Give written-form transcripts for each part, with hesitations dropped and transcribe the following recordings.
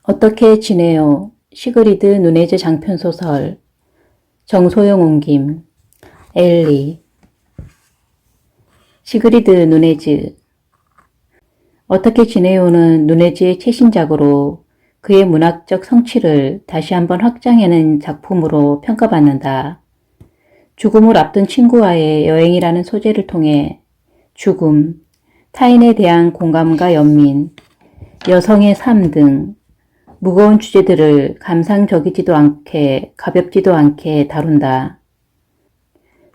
어떻게 지내요? 시그리드 누네즈 장편소설. 정소영 옮김. 엘리. 시그리드 누네즈. 어떻게 지내요는 누네즈의 최신작으로 그의 문학적 성취를 다시 한번 확장해낸 작품으로 평가받는다. 죽음을 앞둔 친구와의 여행이라는 소재를 통해 죽음, 타인에 대한 공감과 연민, 여성의 삶 등 무거운 주제들을 감상적이지도 않게 가볍지도 않게 다룬다.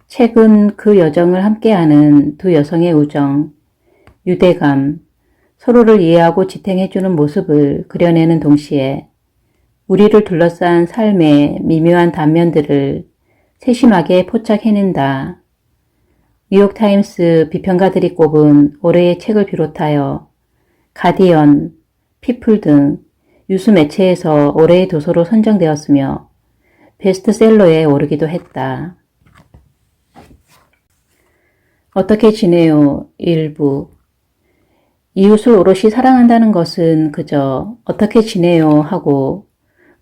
책은 그 여정을 함께하는 두 여성의 우정, 유대감, 서로를 이해하고 지탱해주는 모습을 그려내는 동시에 우리를 둘러싼 삶의 미묘한 단면들을 세심하게 포착해낸다. 뉴욕타임스 비평가들이 꼽은 올해의 책을 비롯하여 가디언, 피플 등 유수 매체에서 올해의 도서로 선정되었으며 베스트셀러에 오르기도 했다. 어떻게 지내요? 일부. 이웃을 오롯이 사랑한다는 것은 그저 어떻게 지내요 하고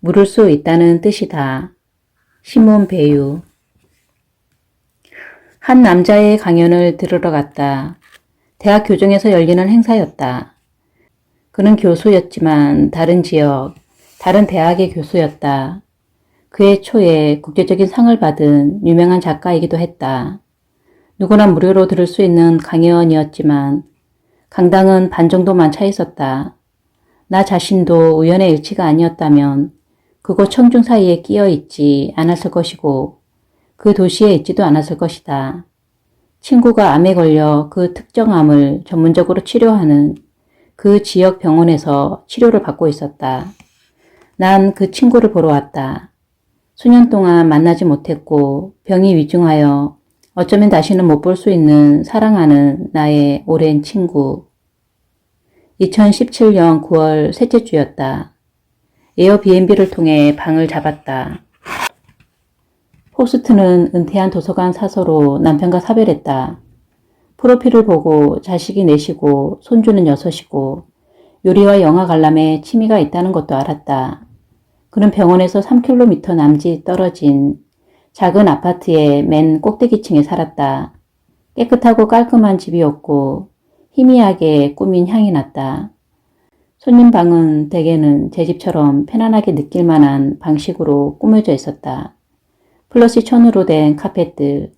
물을 수 있다는 뜻이다. 시몬 베유. 한 남자의 강연을 들으러 갔다. 대학 교정에서 열리는 행사였다. 그는 교수였지만 다른 지역, 다른 대학의 교수였다. 그해 초에 국제적인 상을 받은 유명한 작가이기도 했다. 누구나 무료로 들을 수 있는 강연이었지만 강당은 반 정도만 차 있었다. 나 자신도 우연의 일치가 아니었다면 그곳 청중 사이에 끼어 있지 않았을 것이고 그 도시에 있지도 않았을 것이다. 친구가 암에 걸려 그 특정 암을 전문적으로 치료하는 그 지역 병원에서 치료를 받고 있었다. 난 그 친구를 보러 왔다. 수년 동안 만나지 못했고 병이 위중하여 어쩌면 다시는 못 볼 수 있는 사랑하는 나의 오랜 친구. 2017년 9월 셋째 주였다. 에어비앤비를 통해 방을 잡았다. 호스트는 은퇴한 도서관 사서로 남편과 사별했다. 프로필을 보고 자식이 넷이고 손주는 6이고 요리와 영화 관람에 취미가 있다는 것도 알았다. 그는 병원에서 3km 남짓 떨어진 작은 아파트의 맨 꼭대기층에 살았다. 깨끗하고 깔끔한 집이었고 희미하게 꾸민 향이 났다. 손님 방은 대개는 제 집처럼 편안하게 느낄 만한 방식으로 꾸며져 있었다. 플러시 천으로 된 카펫들,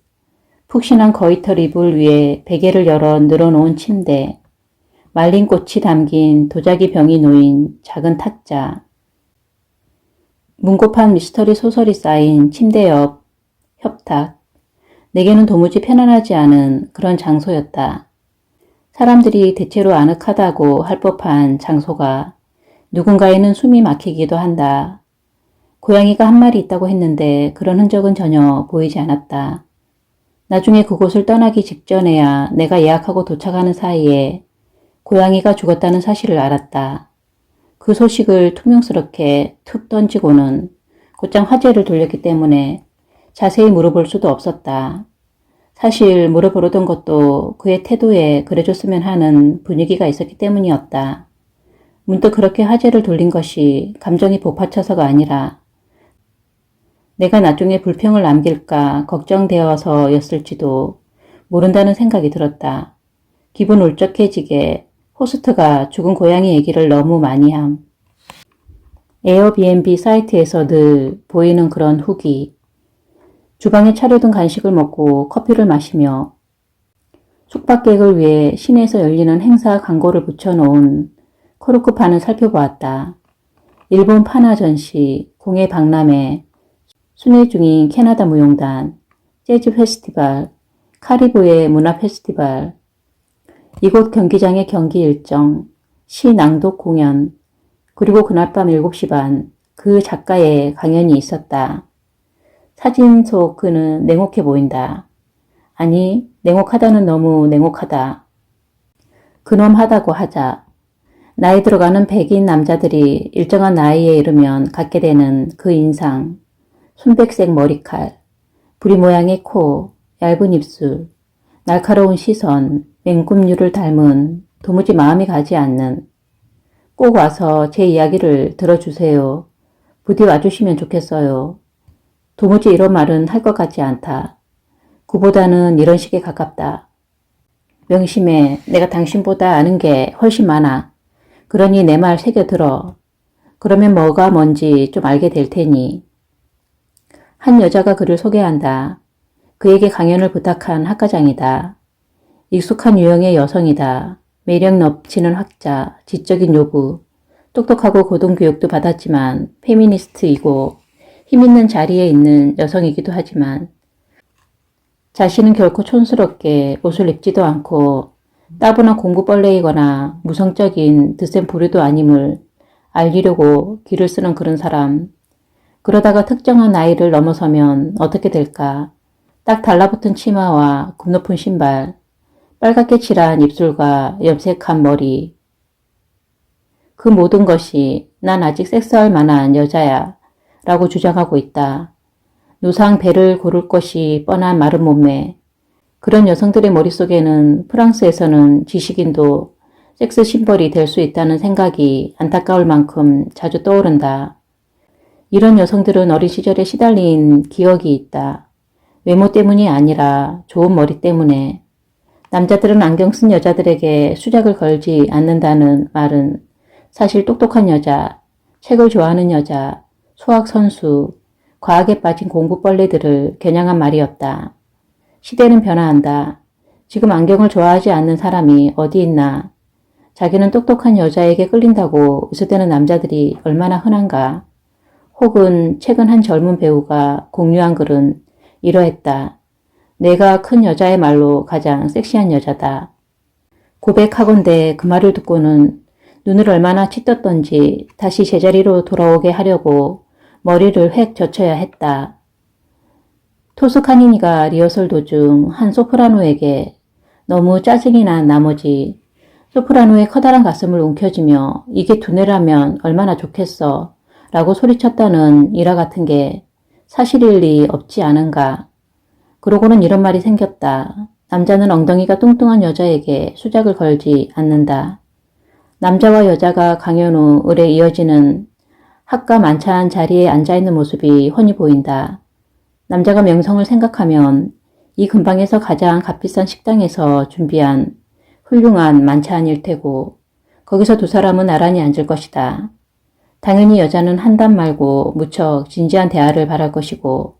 푹신한 거위털 이불 위에 베개를 열어 늘어놓은 침대, 말린 꽃이 담긴 도자기 병이 놓인 작은 탁자, 문고판 미스터리 소설이 쌓인 침대 옆 협탁. 내게는 도무지 편안하지 않은 그런 장소였다. 사람들이 대체로 아늑하다고 할 법한 장소가 누군가에는 숨이 막히기도 한다. 고양이가 한 마리 있다고 했는데 그런 흔적은 전혀 보이지 않았다. 나중에 그곳을 떠나기 직전에야 내가 예약하고 도착하는 사이에 고양이가 죽었다는 사실을 알았다. 그 소식을 퉁명스럽게 툭 던지고는 곧장 화제를 돌렸기 때문에 자세히 물어볼 수도 없었다. 사실 물어보려던 것도 그의 태도에 그래줬으면 하는 분위기가 있었기 때문이었다. 문득 그렇게 화제를 돌린 것이 감정이 복받쳐서가 아니라 내가 나중에 불평을 남길까 걱정되어서였을지도 모른다는 생각이 들었다. 기분 울적해지게 호스트가 죽은 고양이 얘기를 너무 많이 함. 에어비앤비 사이트에서 늘 보이는 그런 후기. 주방에 차려둔 간식을 먹고 커피를 마시며 숙박객을 위해 시내에서 열리는 행사 광고를 붙여놓은 코르크판을 살펴보았다. 일본 파나 전시, 공예 박람회, 순회 중인 캐나다 무용단, 재즈 페스티벌, 카리브해 문화 페스티벌, 이곳 경기장의 경기 일정, 시 낭독 공연, 그리고 그날 밤 7시 반 그 작가의 강연이 있었다. 사진 속 그는 냉혹해 보인다. 아니, 냉혹하다는 너무 냉혹하다. 근엄하다고 하자. 나이 들어가는 백인 남자들이 일정한 나이에 이르면 갖게 되는 그 인상. 순백색 머리칼, 부리 모양의 코, 얇은 입술, 날카로운 시선, 맹금류를 닮은 도무지 마음이 가지 않는 꼭 와서 제 이야기를 들어주세요. 부디 와주시면 좋겠어요. 도무지 이런 말은 할 것 같지 않다. 구보다는 이런 식에 가깝다. 명심해. 내가 당신보다 아는 게 훨씬 많아. 그러니 내 말 새겨들어. 그러면 뭐가 뭔지 좀 알게 될 테니. 한 여자가 그를 소개한다. 그에게 강연을 부탁한 학과장이다. 익숙한 유형의 여성이다. 매력 넘치는 학자, 지적인 요구, 똑똑하고 고등교육도 받았지만 페미니스트이고 힘있는 자리에 있는 여성이기도 하지만 자신은 결코 촌스럽게 옷을 입지도 않고 따분한 공부벌레이거나 무성적인 드센 부류도 아님을 알리려고 길을 쓰는 그런 사람. 그러다가 특정한 나이를 넘어서면 어떻게 될까? 딱 달라붙은 치마와 굽 높은 신발, 빨갛게 칠한 입술과 염색한 머리. 그 모든 것이 난 아직 섹스할 만한 여자야 라고 주장하고 있다. 노상 배를 고를 것이 뻔한 마른 몸매. 그런 여성들의 머릿속에는 프랑스에서는 지식인도 섹스 심벌이 될 수 있다는 생각이 안타까울 만큼 자주 떠오른다. 이런 여성들은 어린 시절에 시달린 기억이 있다. 외모 때문이 아니라 좋은 머리 때문에. 남자들은 안경 쓴 여자들에게 수작을 걸지 않는다는 말은 사실 똑똑한 여자, 책을 좋아하는 여자, 수학 선수, 과학에 빠진 공부벌레들을 겨냥한 말이었다. 시대는 변화한다. 지금 안경을 좋아하지 않는 사람이 어디 있나. 자기는 똑똑한 여자에게 끌린다고 의수대는 남자들이 얼마나 흔한가. 혹은 최근 한 젊은 배우가 공유한 글은 이러했다. 내가 큰 여자의 말로 가장 섹시한 여자다. 고백하건대 그 말을 듣고는 눈을 얼마나 찢었던지 다시 제자리로 돌아오게 하려고 머리를 획 젖혀야 했다. 토스카니니가 리허설 도중 한 소프라노에게 너무 짜증이 난 나머지 소프라노의 커다란 가슴을 움켜쥐며 이게 두뇌라면 얼마나 좋겠어 라고 소리쳤다는 일화 같은 게 사실일 리 없지 않은가. 그러고는 이런 말이 생겼다. 남자는 엉덩이가 뚱뚱한 여자에게 수작을 걸지 않는다. 남자와 여자가 강연 후 을에 이어지는 학과 만찬 자리에 앉아있는 모습이 훤히 보인다. 남자가 명성을 생각하면 이 근방에서 가장 값비싼 식당에서 준비한 훌륭한 만찬일 테고 거기서 두 사람은 나란히 앉을 것이다. 당연히 여자는 한담 말고 무척 진지한 대화를 바랄 것이고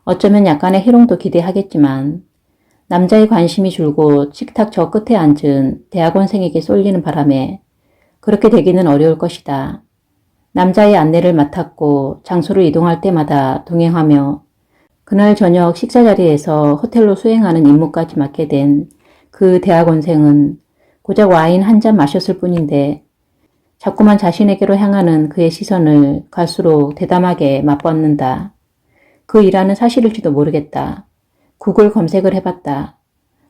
어쩌면 약간의 희롱도 기대하겠지만 남자의 관심이 줄고 식탁 저 끝에 앉은 대학원생에게 쏠리는 바람에 그렇게 되기는 어려울 것이다. 남자의 안내를 맡았고 장소를 이동할 때마다 동행하며 그날 저녁 식사 자리에서 호텔로 수행하는 임무까지 맡게 된 그 대학원생은 고작 와인 한 잔 마셨을 뿐인데 자꾸만 자신에게로 향하는 그의 시선을 갈수록 대담하게 맞받는다. 그 일화는 사실일지도 모르겠다. 구글 검색을 해봤다.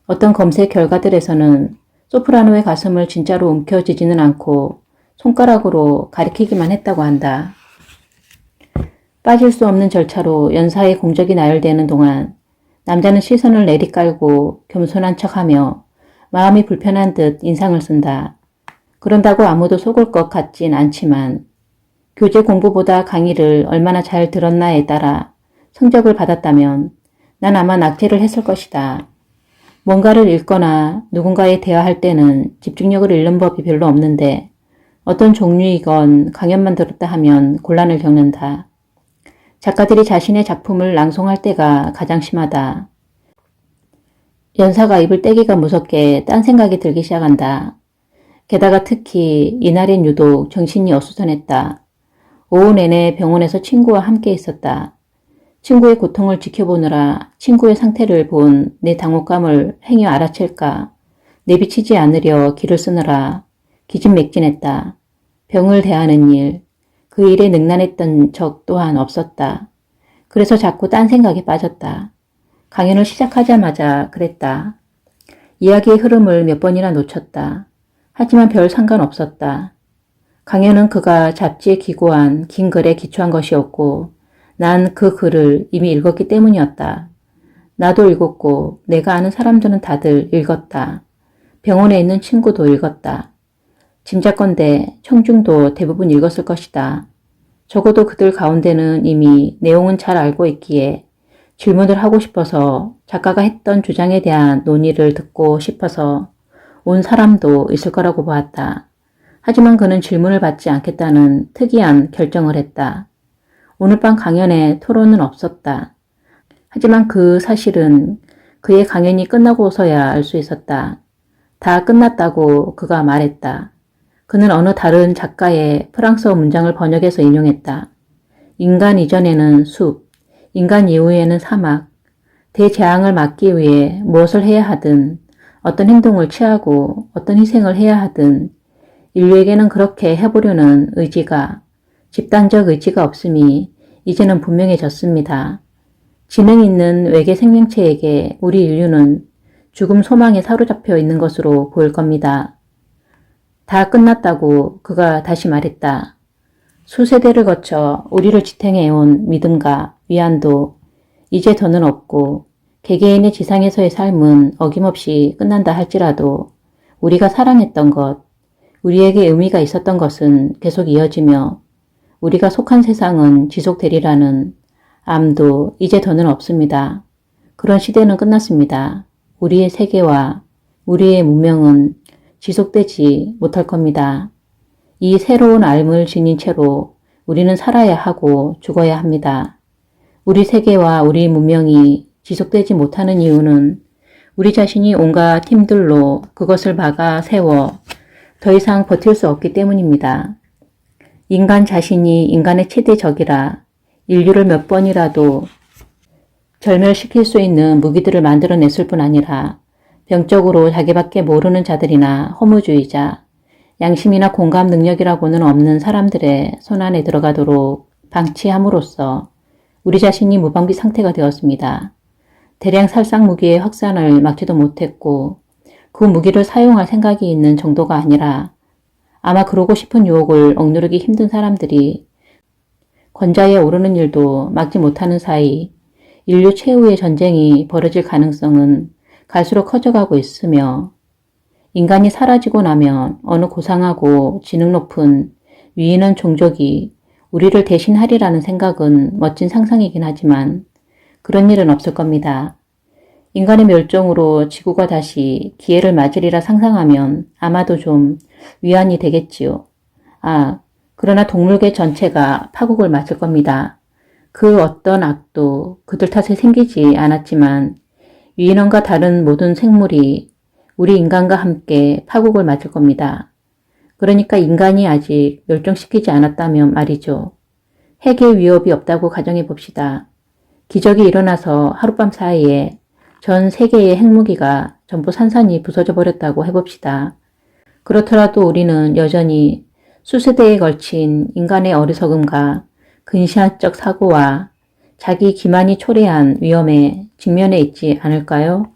어떤 검색 결과들에서는 소프라노의 가슴을 진짜로 움켜쥐지는 않고 손가락으로 가리키기만 했다고 한다. 빠질 수 없는 절차로 연사의 공적이 나열되는 동안 남자는 시선을 내리깔고 겸손한 척하며 마음이 불편한 듯 인상을 쓴다. 그런다고 아무도 속을 것 같진 않지만 교재 공부보다 강의를 얼마나 잘 들었나에 따라 성적을 받았다면 난 아마 낙제를 했을 것이다. 뭔가를 읽거나 누군가에 대화할 때는 집중력을 잃는 법이 별로 없는데 어떤 종류이건 강연만 들었다 하면 곤란을 겪는다. 작가들이 자신의 작품을 낭송할 때가 가장 심하다. 연사가 입을 떼기가 무섭게 딴 생각이 들기 시작한다. 게다가 특히 이날엔 유독 정신이 어수선했다. 오후 내내 병원에서 친구와 함께 있었다. 친구의 고통을 지켜보느라 친구의 상태를 본 내 당혹감을 행여 알아챌까 내비치지 않으려 기를 쓰느라 기진맥진했다. 병을 대하는 일, 그 일에 능란했던 적 또한 없었다. 그래서 자꾸 딴 생각에 빠졌다. 강연을 시작하자마자 그랬다. 이야기의 흐름을 몇 번이나 놓쳤다. 하지만 별 상관없었다. 강연은 그가 잡지에 기고한 긴 글에 기초한 것이었고 난 그 글을 이미 읽었기 때문이었다. 나도 읽었고 내가 아는 사람들은 다들 읽었다. 병원에 있는 친구도 읽었다. 짐작건대 청중도 대부분 읽었을 것이다. 적어도 그들 가운데는 이미 내용은 잘 알고 있기에 질문을 하고 싶어서 작가가 했던 주장에 대한 논의를 듣고 싶어서 온 사람도 있을 거라고 보았다. 하지만 그는 질문을 받지 않겠다는 특이한 결정을 했다. 오늘 밤 강연에 토론은 없었다. 하지만 그 사실은 그의 강연이 끝나고서야 알 수 있었다. 다 끝났다고 그가 말했다. 그는 어느 다른 작가의 프랑스어 문장을 번역해서 인용했다. 인간 이전에는 숲, 인간 이후에는 사막, 대재앙을 막기 위해 무엇을 해야 하든, 어떤 행동을 취하고 어떤 희생을 해야 하든, 인류에게는 그렇게 해보려는 의지가, 집단적 의지가 없음이 이제는 분명해졌습니다. 지능 있는 외계 생명체에게 우리 인류는 죽음 소망에 사로잡혀 있는 것으로 보일 겁니다. 다 끝났다고 그가 다시 말했다. 수세대를 거쳐 우리를 지탱해온 믿음과 위안도 이제 더는 없고 개개인의 지상에서의 삶은 어김없이 끝난다 할지라도 우리가 사랑했던 것, 우리에게 의미가 있었던 것은 계속 이어지며 우리가 속한 세상은 지속되리라는 암도 이제 더는 없습니다. 그런 시대는 끝났습니다. 우리의 세계와 우리의 문명은 지속되지 못할 겁니다. 이 새로운 삶을 지닌 채로 우리는 살아야 하고 죽어야 합니다. 우리 세계와 우리 문명이 지속되지 못하는 이유는 우리 자신이 온갖 힘들로 그것을 막아 세워 더 이상 버틸 수 없기 때문입니다. 인간 자신이 인간의 최대 적이라 인류를 몇 번이라도 절멸시킬 수 있는 무기들을 만들어냈을 뿐 아니라 병적으로 자기밖에 모르는 자들이나 허무주의자, 양심이나 공감 능력이라고는 없는 사람들의 손안에 들어가도록 방치함으로써 우리 자신이 무방비 상태가 되었습니다. 대량 살상 무기의 확산을 막지도 못했고 그 무기를 사용할 생각이 있는 정도가 아니라 아마 그러고 싶은 유혹을 억누르기 힘든 사람들이 권좌에 오르는 일도 막지 못하는 사이 인류 최후의 전쟁이 벌어질 가능성은 갈수록 커져가고 있으며 인간이 사라지고 나면 어느 고상하고 지능 높은 위 있는 종족이 우리를 대신하리라는 생각은 멋진 상상이긴 하지만 그런 일은 없을 겁니다. 인간의 멸종으로 지구가 다시 기회를 맞으리라 상상하면 아마도 좀 위안이 되겠지요. 그러나 동물계 전체가 파국을 맞을 겁니다. 그 어떤 악도 그들 탓에 생기지 않았지만 유인원과 다른 모든 생물이 우리 인간과 함께 파국을 맞을 겁니다. 그러니까 인간이 아직 멸종시키지 않았다면 말이죠. 핵의 위협이 없다고 가정해 봅시다. 기적이 일어나서 하룻밤 사이에 전 세계의 핵무기가 전부 산산이 부서져 버렸다고 해봅시다. 그렇더라도 우리는 여전히 수세대에 걸친 인간의 어리석음과 근시안적 사고와 자기 기만이 초래한 위험에 직면해 있지 않을까요?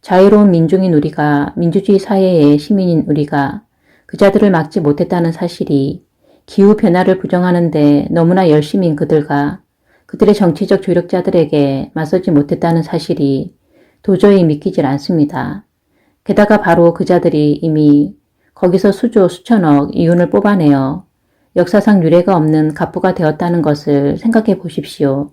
자유로운 민중인 우리가, 민주주의 사회의 시민인 우리가 그자들을 막지 못했다는 사실이 기후변화를 부정하는데 너무나 열심인 그들과 그들의 정치적 조력자들에게 맞서지 못했다는 사실이 도저히 믿기질 않습니다. 게다가 바로 그자들이 이미 거기서 수조 수천억 이윤을 뽑아내어 역사상 유례가 없는 갑부가 되었다는 것을 생각해 보십시오.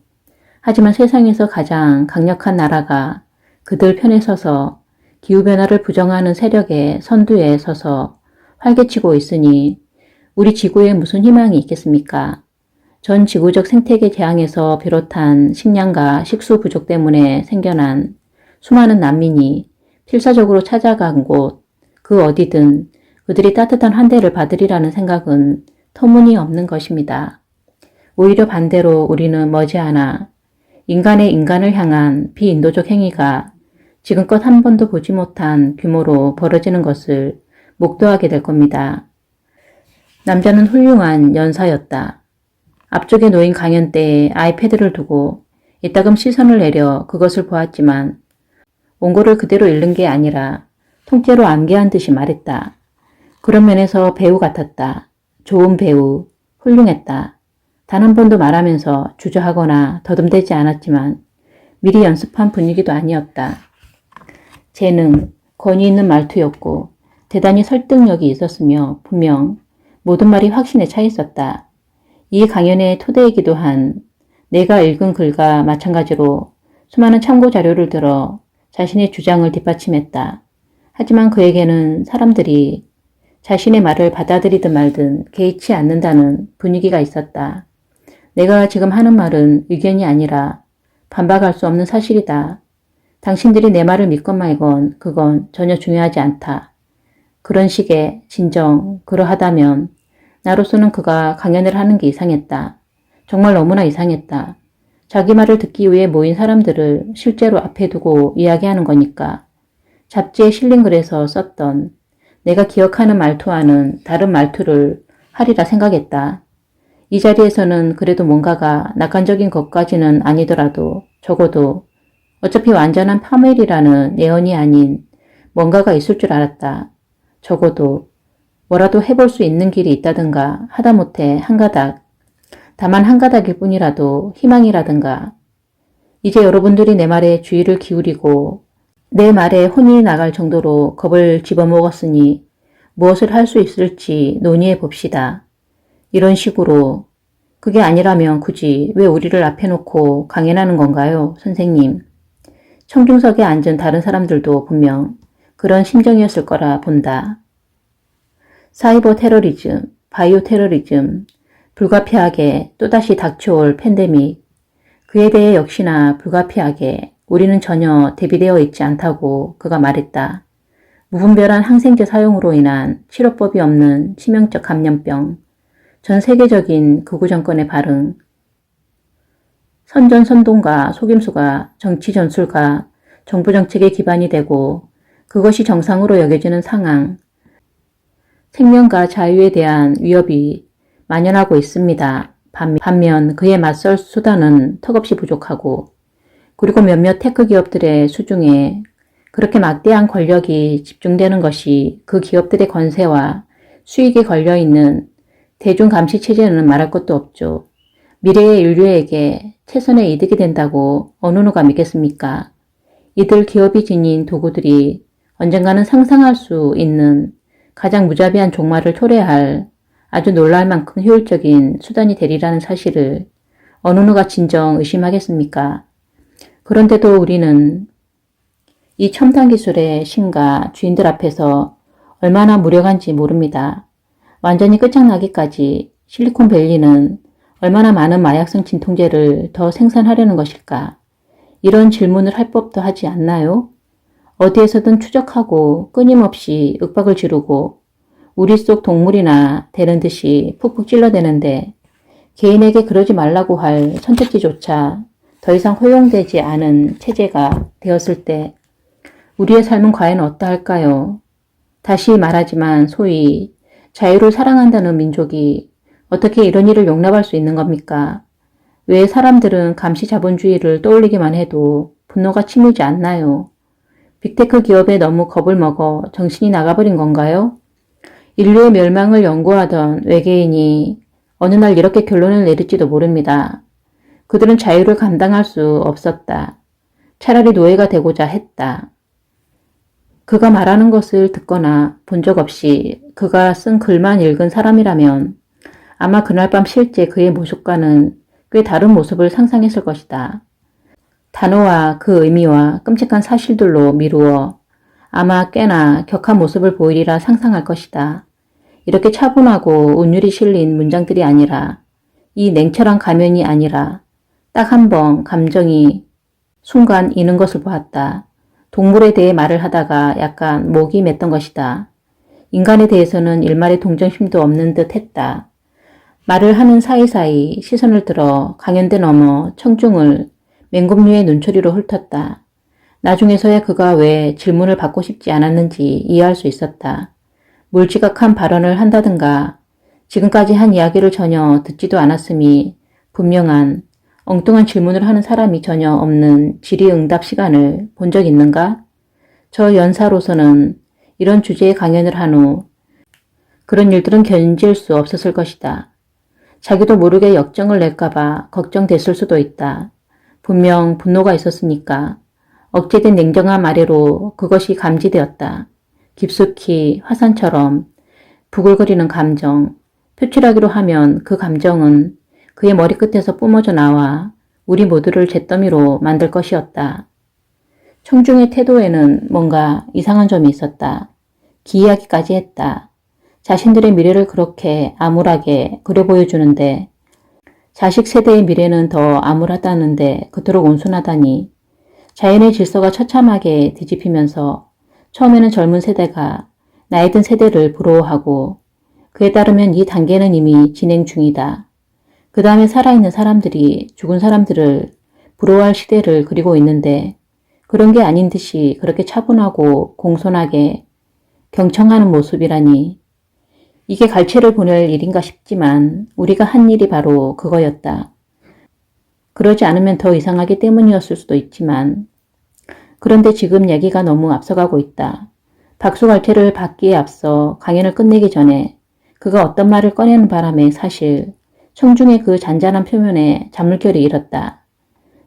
하지만 세상에서 가장 강력한 나라가 그들 편에 서서 기후변화를 부정하는 세력의 선두에 서서 활개치고 있으니 우리 지구에 무슨 희망이 있겠습니까? 전 지구적 생태계 재앙에서 비롯한 식량과 식수 부족 때문에 생겨난 수많은 난민이 필사적으로 찾아간 곳, 그 어디든 그들이 따뜻한 환대를 받으리라는 생각은 터무니없는 것입니다. 오히려 반대로 우리는 머지않아 인간의 인간을 향한 비인도적 행위가 지금껏 한 번도 보지 못한 규모로 벌어지는 것을 목도하게 될 겁니다. 남자는 훌륭한 연사였다. 앞쪽에 놓인 강연대에 아이패드를 두고 이따금 시선을 내려 그것을 보았지만 원고를 그대로 읽는 게 아니라 통째로 암기한 듯이 말했다. 그런 면에서 배우 같았다. 좋은 배우, 훌륭했다. 단 한 번도 말하면서 주저하거나 더듬대지 않았지만 미리 연습한 분위기도 아니었다. 재능, 권위 있는 말투였고 대단히 설득력이 있었으며 분명 모든 말이 확신에 차 있었다. 이 강연의 토대이기도 한 내가 읽은 글과 마찬가지로 수많은 참고 자료를 들어 자신의 주장을 뒷받침했다. 하지만 그에게는 사람들이 자신의 말을 받아들이든 말든 개의치 않는다는 분위기가 있었다. 내가 지금 하는 말은 의견이 아니라 반박할 수 없는 사실이다. 당신들이 내 말을 믿건 말건 그건 전혀 중요하지 않다. 그런 식의 진정 그러하다면 나로서는 그가 강연을 하는 게 이상했다. 정말 너무나 이상했다. 자기 말을 듣기 위해 모인 사람들을 실제로 앞에 두고 이야기하는 거니까. 잡지에 실린 글에서 썼던 내가 기억하는 말투와는 다른 말투를 하리라 생각했다. 이 자리에서는 그래도 뭔가가 낙관적인 것까지는 아니더라도 적어도 어차피 완전한 파멸이라는 예언이 아닌 뭔가가 있을 줄 알았다. 적어도 뭐라도 해볼 수 있는 길이 있다든가 하다못해 한 가닥, 다만 한 가닥일 뿐이라도 희망이라든가. 이제 여러분들이 내 말에 주의를 기울이고 내 말에 혼이 나갈 정도로 겁을 집어먹었으니 무엇을 할 수 있을지 논의해 봅시다. 이런 식으로 그게 아니라면 굳이 왜 우리를 앞에 놓고 강연하는 건가요, 선생님? 청중석에 앉은 다른 사람들도 분명 그런 심정이었을 거라 본다. 사이버 테러리즘, 바이오 테러리즘, 불가피하게 또다시 닥쳐올 팬데믹, 그에 대해 역시나 불가피하게 우리는 전혀 대비되어 있지 않다고 그가 말했다. 무분별한 항생제 사용으로 인한 치료법이 없는 치명적 감염병, 전 세계적인 극우 정권의 발흥, 선전선동과 속임수가 정치 전술과 정부 정책의 기반이 되고 그것이 정상으로 여겨지는 상황, 생명과 자유에 대한 위협이 만연하고 있습니다. 반면 그에 맞설 수단은 턱없이 부족하고 그리고 몇몇 테크 기업들의 수중에 그렇게 막대한 권력이 집중되는 것이 그 기업들의 권세와 수익에 걸려있는 대중감시체제는 말할 것도 없죠. 미래의 인류에게 최선의 이득이 된다고 어느 누가 믿겠습니까? 이들 기업이 지닌 도구들이 언젠가는 상상할 수 있는 가장 무자비한 종말을 초래할 아주 놀랄 만큼 효율적인 수단이 되리라는 사실을 어느 누가 진정 의심하겠습니까? 그런데도 우리는 이 첨단 기술의 신과 주인들 앞에서 얼마나 무력한지 모릅니다. 완전히 끝장나기까지 실리콘밸리는 얼마나 많은 마약성 진통제를 더 생산하려는 것일까? 이런 질문을 할 법도 하지 않나요? 어디에서든 추적하고 끊임없이 윽박을 지르고 우리 속 동물이나 되는 듯이 푹푹 찔러대는데 개인에게 그러지 말라고 할 선택지조차 더 이상 허용되지 않은 체제가 되었을 때 우리의 삶은 과연 어떠할까요? 다시 말하지만 소위 자유를 사랑한다는 민족이 어떻게 이런 일을 용납할 수 있는 겁니까? 왜 사람들은 감시 자본주의를 떠올리기만 해도 분노가 치밀지 않나요? 빅테크 기업에 너무 겁을 먹어 정신이 나가버린 건가요? 인류의 멸망을 연구하던 외계인이 어느 날 이렇게 결론을 내릴지도 모릅니다. 그들은 자유를 감당할 수 없었다. 차라리 노예가 되고자 했다. 그가 말하는 것을 듣거나 본 적 없이 그가 쓴 글만 읽은 사람이라면 아마 그날 밤 실제 그의 모습과는 꽤 다른 모습을 상상했을 것이다. 단어와 그 의미와 끔찍한 사실들로 미루어 아마 꽤나 격한 모습을 보이리라 상상할 것이다. 이렇게 차분하고 운율이 실린 문장들이 아니라 이 냉철한 가면이 아니라 딱 한 번 감정이 순간 이는 것을 보았다. 동물에 대해 말을 하다가 약간 목이 맸던 것이다. 인간에 대해서는 일말의 동정심도 없는 듯 했다. 말을 하는 사이사이 시선을 들어 강연대 너머 청중을 맹금류의 눈초리로 훑었다. 나중에서야 그가 왜 질문을 받고 싶지 않았는지 이해할 수 있었다. 물지각한 발언을 한다든가 지금까지 한 이야기를 전혀 듣지도 않았음이 분명한 엉뚱한 질문을 하는 사람이 전혀 없는 질의응답 시간을 본 적 있는가? 저 연사로서는 이런 주제의 강연을 한 후 그런 일들은 견딜 수 없었을 것이다. 자기도 모르게 역정을 낼까봐 걱정됐을 수도 있다. 분명 분노가 있었으니까 억제된 냉정함 아래로 그것이 감지되었다. 깊숙이 화산처럼 부글거리는 감정, 표출하기로 하면 그 감정은 그의 머리끝에서 뿜어져 나와 우리 모두를 잿더미로 만들 것이었다. 청중의 태도에는 뭔가 이상한 점이 있었다. 기이하기까지 했다. 자신들의 미래를 그렇게 암울하게 그려 보여주는데 자식 세대의 미래는 더 암울하다는데 그토록 온순하다니. 자연의 질서가 처참하게 뒤집히면서 처음에는 젊은 세대가 나이 든 세대를 부러워하고 그에 따르면 이 단계는 이미 진행 중이다. 그 다음에 살아있는 사람들이 죽은 사람들을 부러워할 시대를 그리고 있는데 그런 게 아닌 듯이 그렇게 차분하고 공손하게 경청하는 모습이라니. 이게 갈채를 보낼 일인가 싶지만 우리가 한 일이 바로 그거였다. 그러지 않으면 더 이상하기 때문이었을 수도 있지만 그런데 지금 얘기가 너무 앞서가고 있다. 박수갈채를 받기에 앞서 강연을 끝내기 전에 그가 어떤 말을 꺼내는 바람에 사실 청중의 그 잔잔한 표면에 잔물결이 일었다.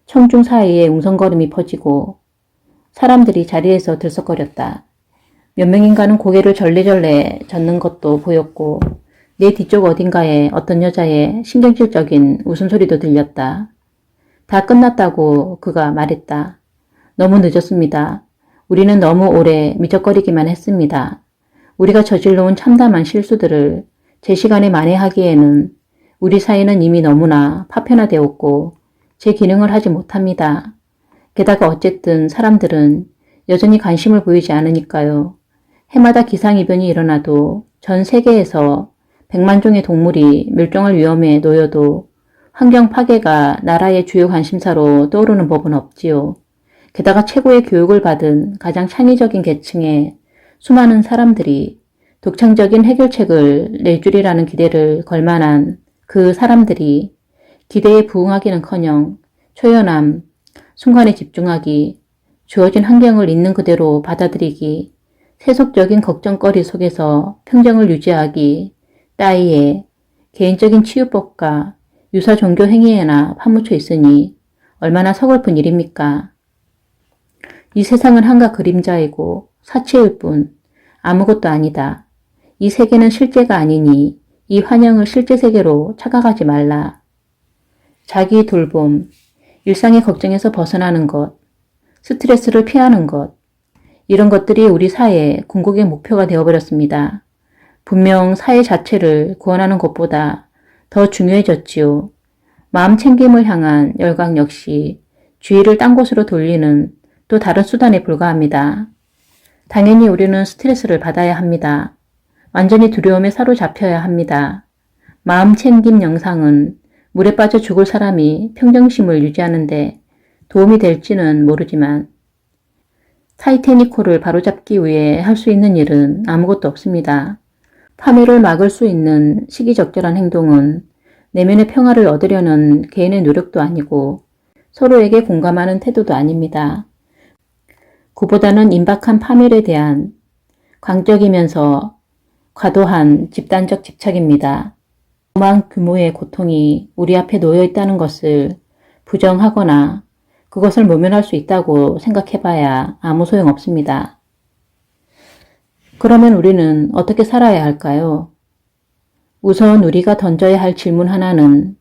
청중 사이에 웅성거림이 퍼지고 사람들이 자리에서 들썩거렸다. 몇 명인가는 고개를 절레절레 젓는 것도 보였고 내 뒤쪽 어딘가에 어떤 여자의 신경질적인 웃음소리도 들렸다. 다 끝났다고 그가 말했다. 너무 늦었습니다. 우리는 너무 오래 미적거리기만 했습니다. 우리가 저질러온 참담한 실수들을 제 시간에 만회하기에는 우리 사이는 이미 너무나 파편화되었고 제 기능을 하지 못합니다. 게다가 어쨌든 사람들은 여전히 관심을 보이지 않으니까요. 해마다 기상이변이 일어나도 전 세계에서 100만 종의 동물이 멸종할 위험에 놓여도 환경 파괴가 나라의 주요 관심사로 떠오르는 법은 없지요. 게다가 최고의 교육을 받은 가장 창의적인 계층의 수많은 사람들이 독창적인 해결책을 내주리라는 기대를 걸 만한 그 사람들이 기대에 부응하기는커녕 초연함, 순간에 집중하기, 주어진 환경을 있는 그대로 받아들이기, 세속적인 걱정거리 속에서 평정을 유지하기 따위에 개인적인 치유법과 유사 종교 행위에나 파묻혀 있으니 얼마나 서글픈 일입니까? 이 세상은 한가 그림자이고 사치일 뿐 아무것도 아니다. 이 세계는 실제가 아니니 이 환영을 실제 세계로 착각하지 말라. 자기 돌봄, 일상의 걱정에서 벗어나는 것, 스트레스를 피하는 것, 이런 것들이 우리 사회의 궁극의 목표가 되어버렸습니다. 분명 사회 자체를 구원하는 것보다 더 중요해졌지요. 마음 챙김을 향한 열광 역시 주의를 딴 곳으로 돌리는 또 다른 수단에 불과합니다. 당연히 우리는 스트레스를 받아야 합니다. 완전히 두려움에 사로잡혀야 합니다. 마음 챙김 영상은 물에 빠져 죽을 사람이 평정심을 유지하는데 도움이 될지는 모르지만 타이타닉호를 바로잡기 위해 할 수 있는 일은 아무것도 없습니다. 파멸을 막을 수 있는 시기적절한 행동은 내면의 평화를 얻으려는 개인의 노력도 아니고 서로에게 공감하는 태도도 아닙니다. 그보다는 임박한 파멸에 대한 광적이면서 과도한 집단적 집착입니다. 어마어마한 규모의 고통이 우리 앞에 놓여 있다는 것을 부정하거나 그것을 모면할 수 있다고 생각해봐야 아무 소용없습니다. 그러면 우리는 어떻게 살아야 할까요? 우선 우리가 던져야 할 질문 하나는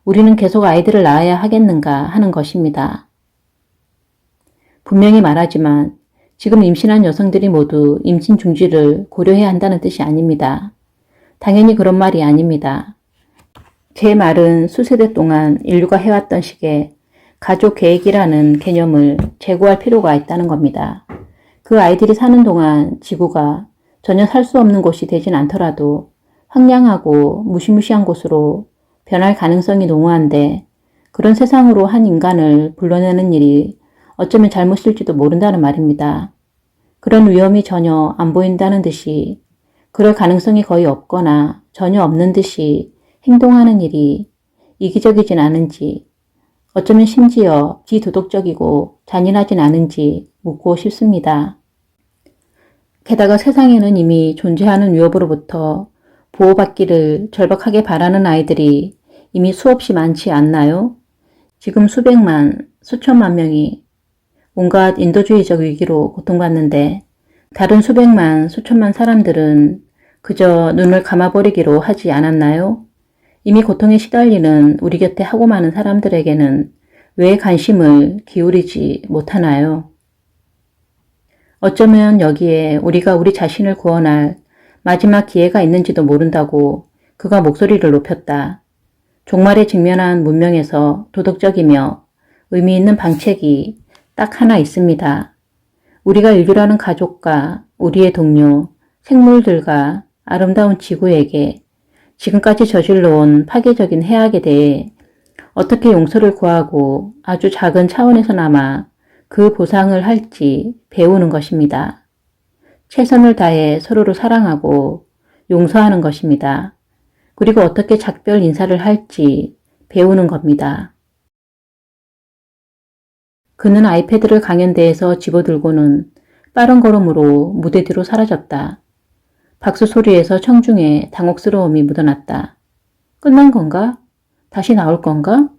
우리는 계속 아이들을 낳아야 하겠는가 하는 것입니다. 분명히 말하지만 지금 임신한 여성들이 모두 임신 중지를 고려해야 한다는 뜻이 아닙니다. 당연히 그런 말이 아닙니다. 제 말은 수세대 동안 인류가 해왔던 식의 가족 계획이라는 개념을 제고할 필요가 있다는 겁니다. 그 아이들이 사는 동안 지구가 전혀 살 수 없는 곳이 되진 않더라도 황량하고 무시무시한 곳으로 변할 가능성이 농후한데 그런 세상으로 한 인간을 불러내는 일이 어쩌면 잘못일지도 모른다는 말입니다. 그런 위험이 전혀 안 보인다는 듯이 그럴 가능성이 거의 없거나 전혀 없는 듯이 행동하는 일이 이기적이진 않은지 어쩌면 심지어 비도덕적이고 잔인하진 않은지 묻고 싶습니다. 게다가 세상에는 이미 존재하는 위협으로부터 보호받기를 절박하게 바라는 아이들이 이미 수없이 많지 않나요? 지금 수백만, 수천만 명이 온갖 인도주의적 위기로 고통받는데 다른 수백만, 수천만 사람들은 그저 눈을 감아버리기로 하지 않았나요? 이미 고통에 시달리는 우리 곁에 하고 많은 사람들에게는 왜 관심을 기울이지 못하나요? 어쩌면 여기에 우리가 우리 자신을 구원할 마지막 기회가 있는지도 모른다고 그가 목소리를 높였다. 종말에 직면한 문명에서 도덕적이며 의미 있는 방책이 딱 하나 있습니다. 우리가 인류라는 가족과 우리의 동료, 생물들과 아름다운 지구에게 지금까지 저질러온 파괴적인 해악에 대해 어떻게 용서를 구하고 아주 작은 차원에서나마 그 보상을 할지 배우는 것입니다. 최선을 다해 서로를 사랑하고 용서하는 것입니다. 그리고 어떻게 작별 인사를 할지 배우는 겁니다. 그는 아이패드를 강연대에서 집어들고는 빠른 걸음으로 무대 뒤로 사라졌다. 박수 소리에서 청중의 당혹스러움이 묻어났다. 끝난 건가? 다시 나올 건가?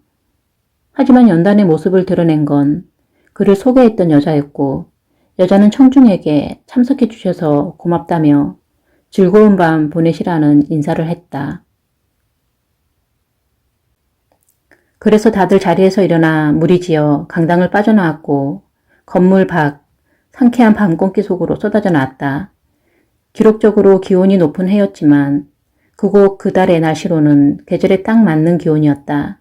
하지만 연단의 모습을 드러낸 건 그를 소개했던 여자였고 여자는 청중에게 참석해 주셔서 고맙다며 즐거운 밤 보내시라는 인사를 했다. 그래서 다들 자리에서 일어나 무리지어 강당을 빠져나왔고 건물 밖 상쾌한 밤 공기 속으로 쏟아져 나왔다. 기록적으로 기온이 높은 해였지만 그곳 그달의 날씨로는 계절에 딱 맞는 기온이었다.